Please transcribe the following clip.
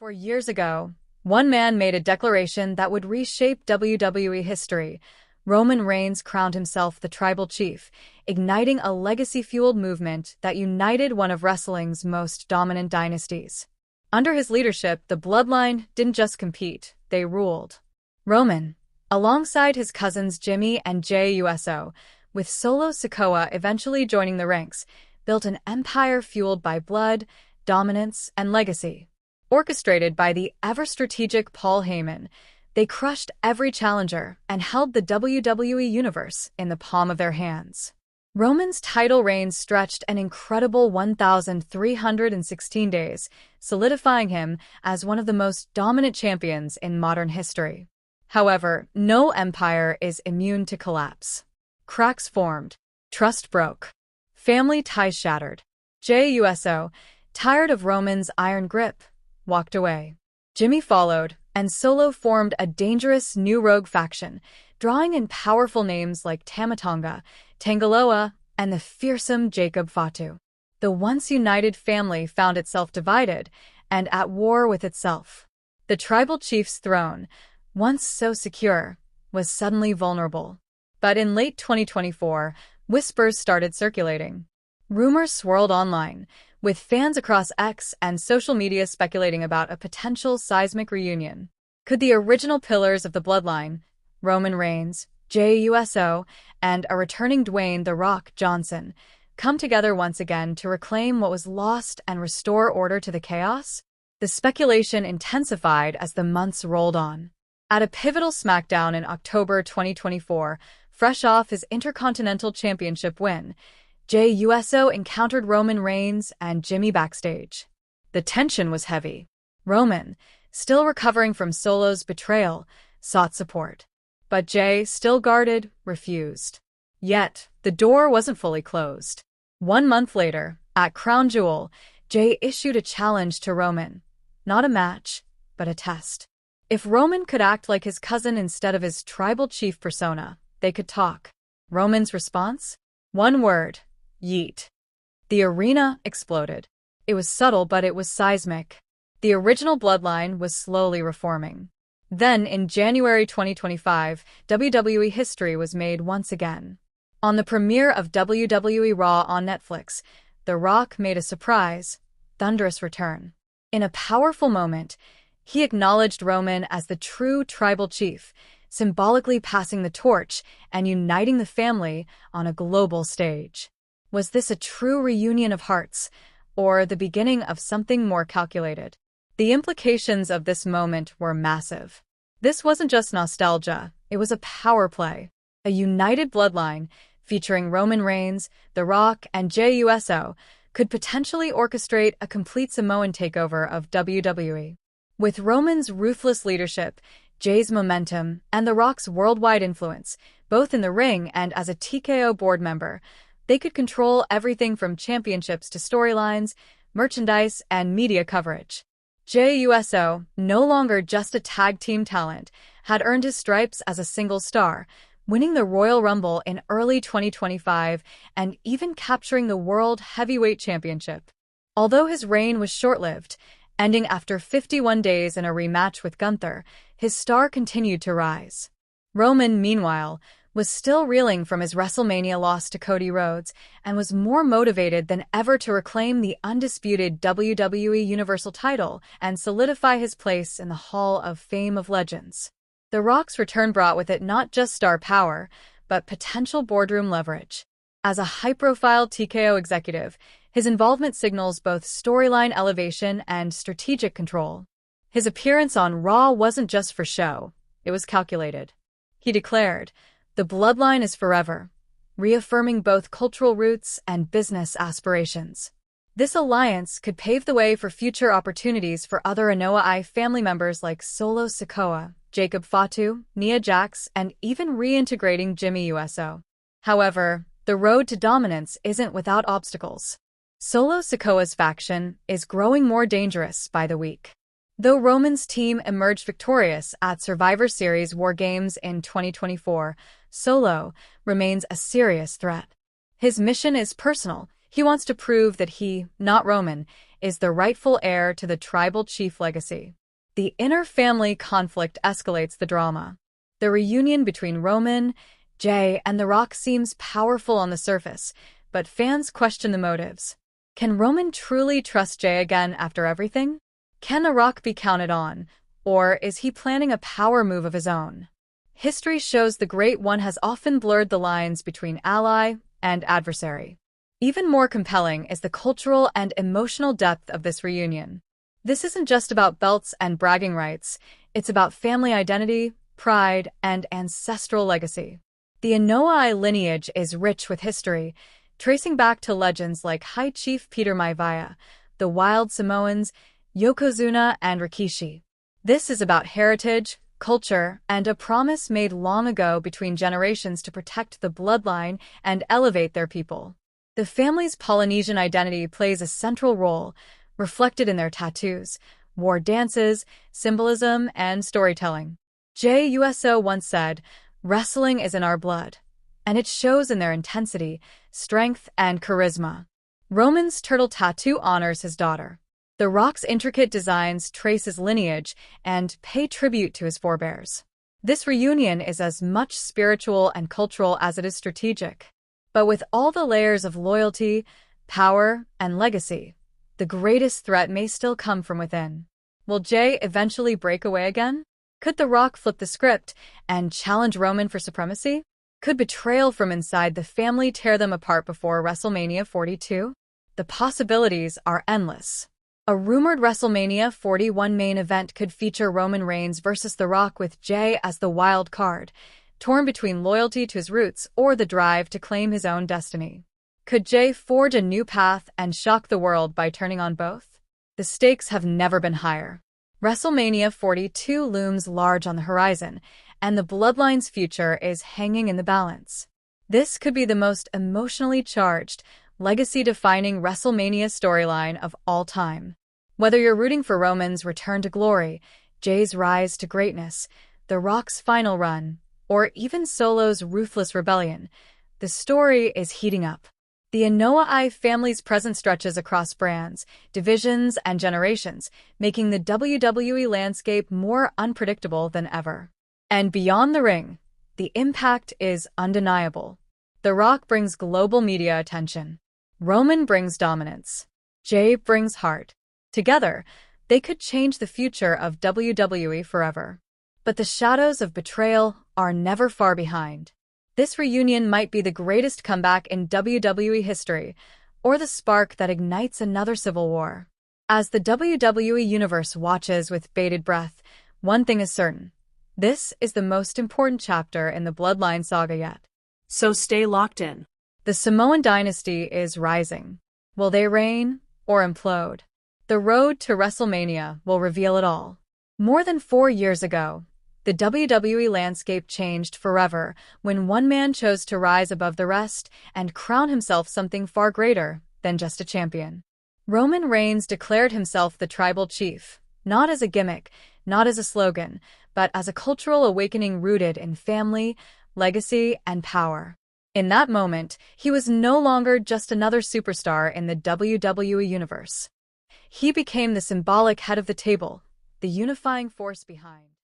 Years ago, one man made a declaration that would reshape WWE history. Roman Reigns crowned himself the tribal chief, igniting a legacy-fueled movement that united one of wrestling's most dominant dynasties. Under his leadership, the Bloodline didn't just compete, they ruled. Roman, alongside his cousins Jimmy and Jey Uso, with Solo Sikoa eventually joining the ranks, built an empire fueled by blood, dominance, and legacy. Orchestrated by the ever-strategic Paul Heyman, they crushed every challenger and held the WWE Universe in the palm of their hands. Roman's title reign stretched an incredible 1,316 days, solidifying him as one of the most dominant champions in modern history. However, no empire is immune to collapse. Cracks formed, trust broke, family ties shattered. Jey Uso, tired of Roman's iron grip, walked away. Jimmy followed, and Solo formed a dangerous new rogue faction, drawing in powerful names like Tama Tonga, Tangaloa, and the fearsome Jacob Fatu. The once united family found itself divided and at war with itself. The tribal chief's throne, once so secure, was suddenly vulnerable. But in late 2024, whispers started circulating. Rumors swirled online, with fans across X and social media speculating about a potential seismic reunion. Could the original pillars of the Bloodline, Roman Reigns, Jey Uso, and a returning Dwayne "The Rock" Johnson, come together once again to reclaim what was lost and restore order to the chaos? The speculation intensified as the months rolled on. At a pivotal SmackDown in October 2024, fresh off his Intercontinental Championship win, Jey Uso encountered Roman Reigns and Jimmy backstage. The tension was heavy. Roman, still recovering from Solo's betrayal, sought support. But Jey, still guarded, refused. Yet, the door wasn't fully closed. 1 month later, at Crown Jewel, Jey issued a challenge to Roman. Not a match, but a test. If Roman could act like his cousin instead of his tribal chief persona, they could talk. Roman's response? One word. Yeet. The arena exploded. It was subtle, but it was seismic. The original Bloodline was slowly reforming. Then, in January 2025, WWE history was made once again. On the premiere of WWE Raw on Netflix, The Rock made a surprise, thunderous return. In a powerful moment, he acknowledged Roman as the true tribal chief, symbolically passing the torch and uniting the family on a global stage. Was this a true reunion of hearts, or the beginning of something more calculated? The implications of this moment were massive. This wasn't just nostalgia, it was a power play. A united Bloodline, featuring Roman Reigns, The Rock, and Jey Uso, could potentially orchestrate a complete Samoan takeover of WWE. With Roman's ruthless leadership, Jey's momentum, and The Rock's worldwide influence, both in the ring and as a TKO board member, they could control everything from championships to storylines, merchandise, and media coverage. Jey Uso, no longer just a tag team talent, had earned his stripes as a single star, winning the Royal Rumble in early 2025 and even capturing the World Heavyweight Championship. Although his reign was short-lived, ending after 51 days in a rematch with Gunther, his star continued to rise. Roman, meanwhile, was still reeling from his WrestleMania loss to Cody Rhodes and was more motivated than ever to reclaim the undisputed WWE Universal title and solidify his place in the Hall of Fame of Legends. The Rock's return brought with it not just star power, but potential boardroom leverage. As a high-profile TKO executive, his involvement signals both storyline elevation and strategic control. His appearance on Raw wasn't just for show, it was calculated. He declared, "The Bloodline is forever," reaffirming both cultural roots and business aspirations. This alliance could pave the way for future opportunities for other Anoa'i family members like Solo Sikoa, Jacob Fatu, Nia Jax, and even reintegrating Jimmy Uso. However, the road to dominance isn't without obstacles. Solo Sikoa's faction is growing more dangerous by the week. Though Roman's team emerged victorious at Survivor Series War Games in 2024, Solo remains a serious threat. His mission is personal, He wants to prove that he, not Roman, is the rightful heir to the tribal chief legacy. The inner family conflict escalates the drama. The reunion between Roman, Jay, and The Rock seems powerful on the surface, but fans question the motives. Can Roman truly trust Jay again after everything? Can The Rock be counted on, or is he planning a power move of his own? History shows the Great One has often blurred the lines between ally and adversary. Even more compelling is the cultural and emotional depth of this reunion. This isn't just about belts and bragging rights, it's about family identity, pride, and ancestral legacy. The Inoue lineage is rich with history, tracing back to legends like High Chief Peter Maivia, the Wild Samoans, Yokozuna, and Rikishi. This is about heritage, culture, and a promise made long ago between generations to protect the bloodline and elevate their people. The family's Polynesian identity plays a central role, reflected in their tattoos, war dances, symbolism, and storytelling. Jey Uso once said, "Wrestling is in our blood," and it shows in their intensity, strength, and charisma. Roman's turtle tattoo honors his daughter. The Rock's intricate designs trace his lineage and pay tribute to his forebears. This reunion is as much spiritual and cultural as it is strategic. But with all the layers of loyalty, power, and legacy, the greatest threat may still come from within. Will Jey eventually break away again? Could The Rock flip the script and challenge Roman for supremacy? Could betrayal from inside the family tear them apart before WrestleMania 42? The possibilities are endless. A rumored WrestleMania 41 main event could feature Roman Reigns versus The Rock with Jey as the wild card, torn between loyalty to his roots or the drive to claim his own destiny. Could Jey forge a new path and shock the world by turning on both? The stakes have never been higher. WrestleMania 42 looms large on the horizon, and the Bloodline's future is hanging in the balance. This could be the most emotionally charged, legacy-defining WrestleMania storyline of all time. Whether you're rooting for Roman's return to glory, Jey's rise to greatness, The Rock's final run, or even Solo's ruthless rebellion, the story is heating up. The Inoue family's presence stretches across brands, divisions, and generations, making the WWE landscape more unpredictable than ever. And beyond the ring, the impact is undeniable. The Rock brings global media attention. Roman brings dominance. Jey brings heart. Together, they could change the future of WWE forever. But the shadows of betrayal are never far behind. This reunion might be the greatest comeback in WWE history, or the spark that ignites another civil war. As the WWE Universe watches with bated breath, one thing is certain. This is the most important chapter in the Bloodline saga yet. So stay locked in. The Samoan Dynasty is rising. Will they reign or implode? The road to WrestleMania will reveal it all. More than 4 years ago, the WWE landscape changed forever when one man chose to rise above the rest and crown himself something far greater than just a champion. Roman Reigns declared himself the tribal chief, not as a gimmick, not as a slogan, but as a cultural awakening rooted in family, legacy, and power. In that moment, he was no longer just another superstar in the WWE universe. He became the symbolic head of the table, the unifying force behind